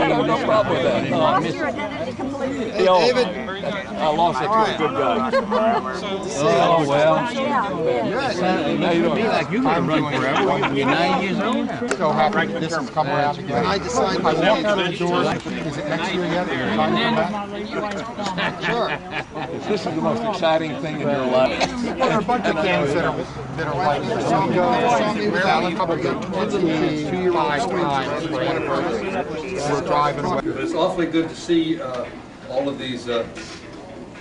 no problem with that. Lost your identity completely. David, I lost it to a good guy. Oh, well. Yeah. You don't Like you've been running forever. You're 9 years old now. So happy this has come around again. I decided I walked out of the doors. Is it next year yet? Sure. This is the most exciting thing in your life. There are a bunch of things that are like this. Some go, couple get 2-year-old time. We're driving away. But it's awfully good to see all of these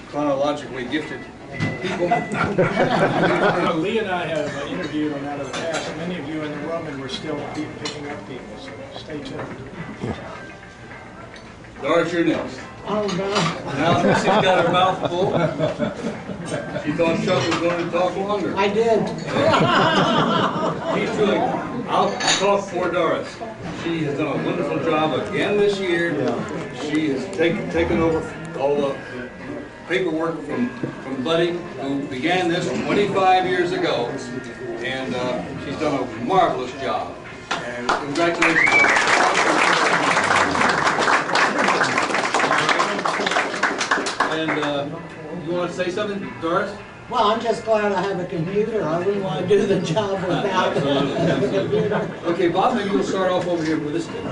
chronologically gifted people. Lee and I have interviewed on out of the past. Many of you in the room, and we're still picking up people, so stay tuned. Doris, you're next. Oh, no. Now she's got her mouth full. She thought Chuck was going to talk longer. I did. He's really, I'll talk for Doris. She has done a wonderful job again this year. She has taken over all the paperwork from Buddy, who began this 25 years ago, and she's done a marvelous job. And congratulations. And you want to say something, Doris? Well, I'm just glad I have a computer. I wouldn't want to do the job without a computer. Okay, Bob, maybe you'll start off over here with this kid.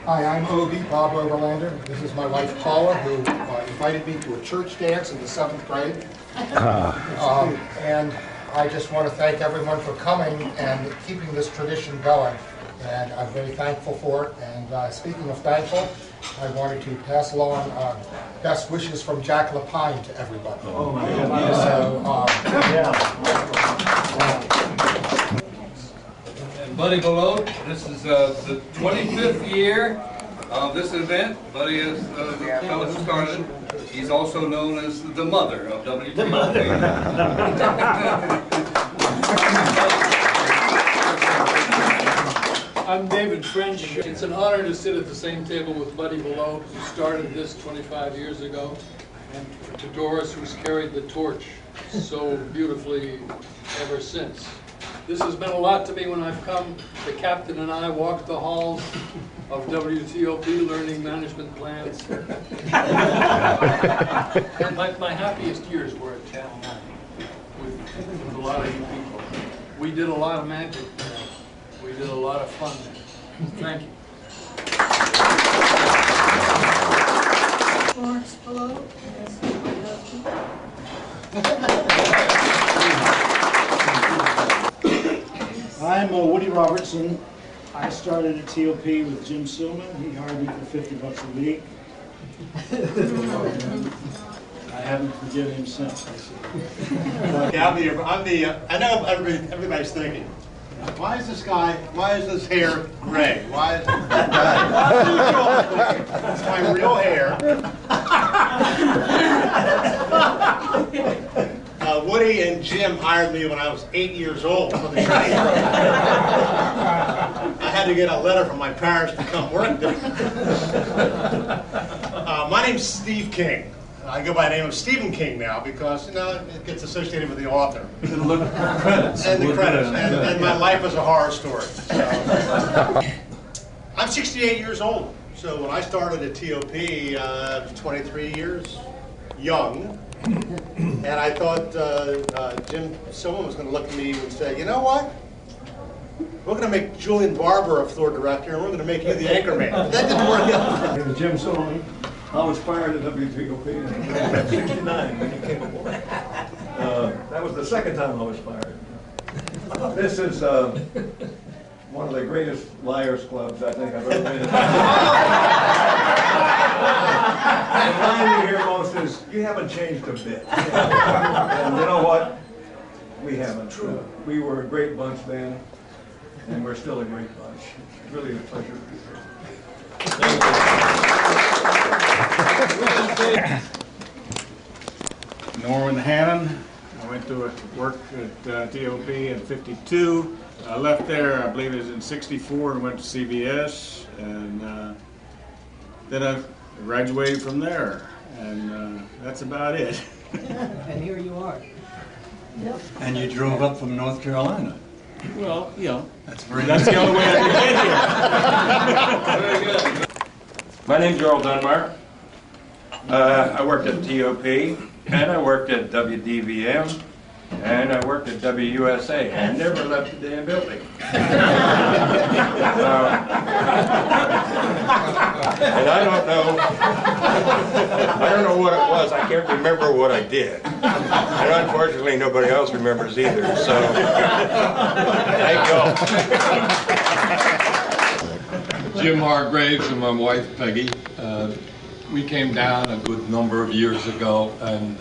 Hi, I'm Ogie, Bob Overlander. This is my wife Paula, who invited me to a church dance in the 7th grade. And I just want to thank everyone for coming and keeping this tradition going. And I'm very thankful for it. And speaking of thankful, I wanted to pass along best wishes from Jack Lapine to everybody. Oh my God. And Buddy Belote, this is the 25th year of this event. Buddy is the fellow who started. He's also known as the mother of WTOP. The mother. I'm David French. It's an honor to sit at the same table with Buddy Belote, who started this 25 years ago, and to Doris, who's carried the torch so beautifully ever since. This has been a lot to me when I've come. The captain and I walked the halls of WTOP learning management plans. And my happiest years were at Channel 9 with a lot of you people. We did a lot of magic there. We did a lot of fun there. Thank you. Florence Belote, yes, my husband. I'm Woody Robertson. I started at TOP with Jim Silman. He hired me for $50 a week. I haven't forgiven him since. Yeah, I know everybody's thinking, why is this hair gray? Why is it's my real hair. Woody and Jim hired me when I was 8 years old for the training program. I had to get a letter from my parents to come work there. My name's Steve King. I go by the name of Stephen King now because, you know, it gets associated with the author. And look at the credits. And the credits. And my life is a horror story. So. I'm 68 years old. So when I started at TOP, I was 23 years young. And I thought Jim Silman was going to look at me and say, you know what? We're going to make Julian Barber a floor director, and we're going to make you the anchorman. That didn't work out. Jim Silman. I was fired at WTOP in 1969 when he came aboard. That was the second time I was fired. This is one of the greatest liars clubs I think I've ever been in. The line you hear most is, you haven't changed a bit. And you know what? We haven't. We were a great bunch then, and we're still a great bunch. It's really a pleasure to be here. Thank you. Norman Hannon. I went to work at DOB in '52. I left there, I believe it was in '64, and went to CBS, and then I graduated from there, and that's about it. And here you are. Yep. And you drove up from North Carolina. Well, you know, that's the only way I could get here. Very good. My name's Earl Dunbar. I worked at TOP, and I worked at WDVM, and I worked at WUSA. I never left the damn building. And I don't know what it was. I can't remember what I did. And unfortunately, nobody else remembers either. So, thank you all. Jim Hargraves and my wife Peggy. We came down a good number of years ago and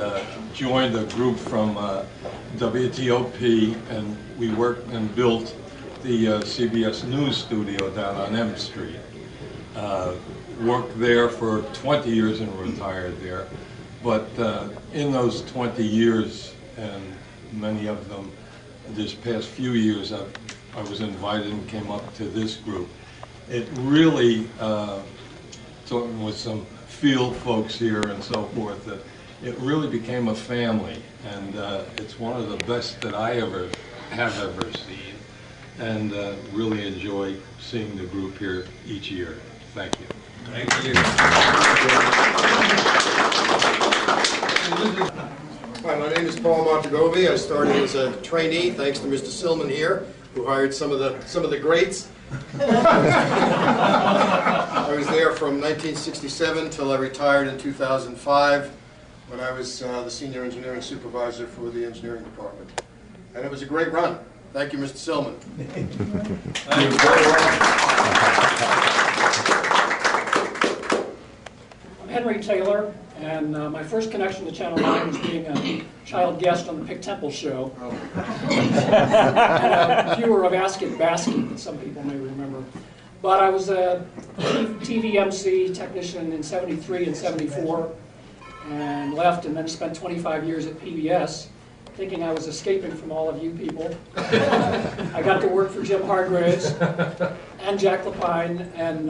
joined a group from WTOP, and we worked and built the CBS News studio down on M Street. Worked there for 20 years and retired there. But in those 20 years, and many of them this past few years, I was invited and came up to this group. It really, talking with some field folks here and so forth, that it really became a family, and it's one of the best that I have ever seen, and really enjoy seeing the group here each year. Thank you. Thank you. Hi, my name is Paul Montegovi. I started as a trainee, thanks to Mr. Silman here, who hired some of the greats. I was there from 1967 till I retired in 2005, when I was the senior engineering supervisor for the engineering department. And it was a great run. Thank you, Mr. Silman. Thank you very much. I'm Henry Taylor, and my first connection to Channel 9 was being a child guest on the Pick Temple show. And a viewer of Ask It Basket, that some people may remember. But I was a TV MC technician in 73 and 74, and left and then spent 25 years at PBS, thinking I was escaping from all of you people. I got to work for Jim Hargraves and Jack Lapine, and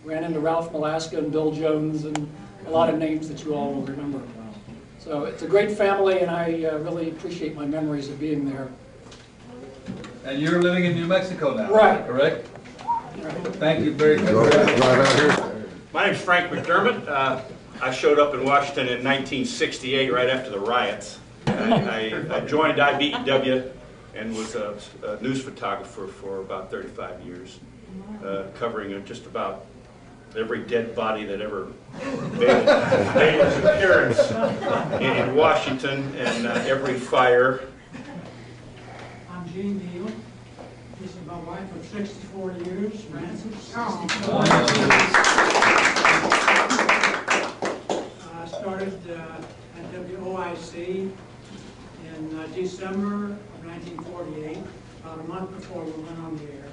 ran into Ralph Malaska and Bill Jones and a lot of names that you all will remember. So it's a great family, and I really appreciate my memories of being there. And you're living in New Mexico now, right? Correct? Right. Thank you very much. My name's Frank McDermott. I showed up in Washington in 1968, right after the riots. I joined IBEW and was a news photographer for about 35 years, covering just about every dead body that ever made its appearance in Washington, and every fire. I'm Gene Neal. This is my wife of 64 years, Frances. I started at WOIC in December of 1948, about a month before we went on the air.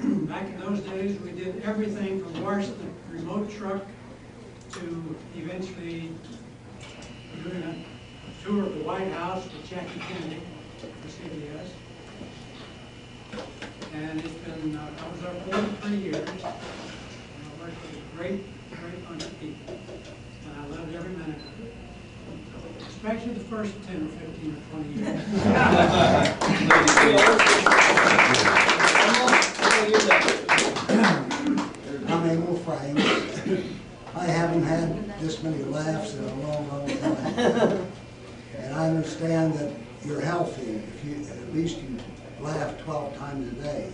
Back in those days, we did everything from wash the remote truck to eventually doing a tour of the White House with Jackie Kennedy for CBS. And it's been, I was there 43 years. And I worked with a great bunch of people. And I loved every minute of it. Especially the first 10 or 15 or 20 years. I'm Emil Frank. I haven't had this many laughs in a long, long time. And I understand that you're healthy if you, at least you laugh 12 times a day.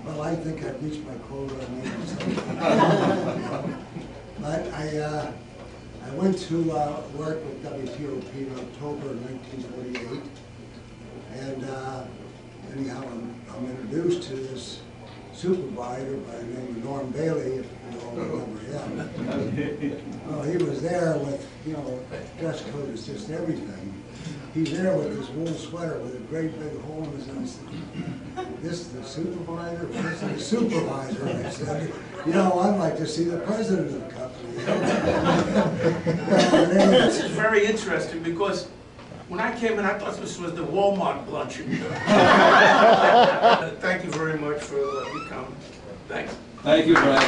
Well, I think I've reached my quota and maybe something. But I went to work with WTOP in October of 1948. And anyhow, I'm introduced to this supervisor by the name of Norm Bailey, if you all remember him. Well, he was there with, you know, dress code is just everything. He's there with his wool sweater with a great big hole in his eye. I said, this is the supervisor? This is the supervisor. And I said, you know, I'd like to see the president of the company. This is very interesting because when I came in, I thought this was the Walmart luncheon. Thank you very much for letting me come. Thanks. Thank you, Frank.